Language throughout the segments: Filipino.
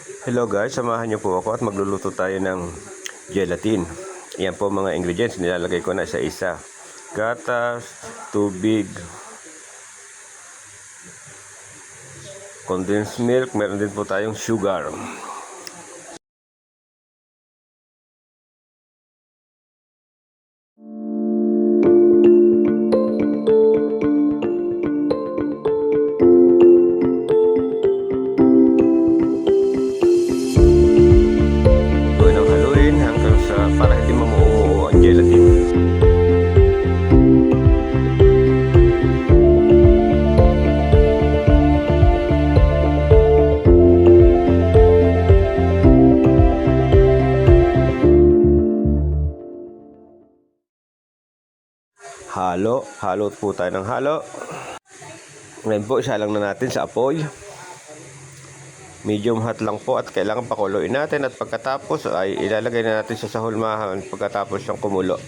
Hello guys, samahan niyo po ako at magluluto tayo ng gelatin. Yan po mga ingredients, nilalagay ko na isa-isa. Gatas, tubig, condensed milk, meron din po tayong sugar. Para hindi mamuo ang gelatin. Halo po tayo ng halo. Ngayon po, isa lang na natin sa apoy. Medium hot lang po at kailangan pakuluin natin at pagkatapos ay ilalagay na natin sa sahulmahan pagkatapos ng kumulo.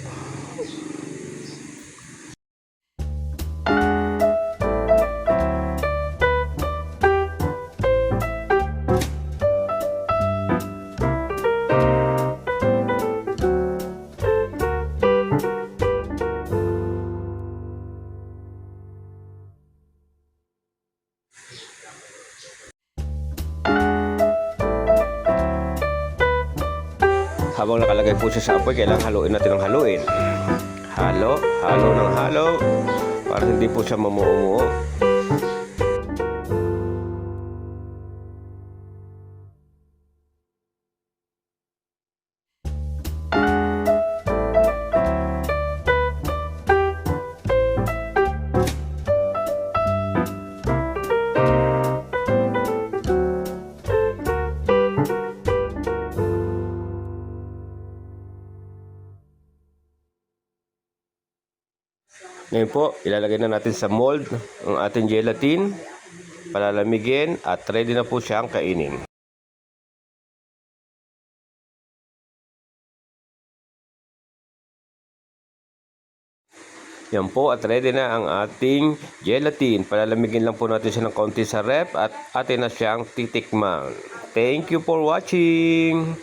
Habang nakalagay po siya sa apoy, kailangan haluin natin ng haluin. Halo ng halo para hindi po siya mamuo-muo. Ngayon po, ilalagay na natin sa mold ang ating gelatin, palalamigin at ready na po siyang kainin. Yan po at ready na ang ating gelatin. Palalamigin lang po natin siya ng konti sa ref at atin na siyang titikman. Thank you for watching!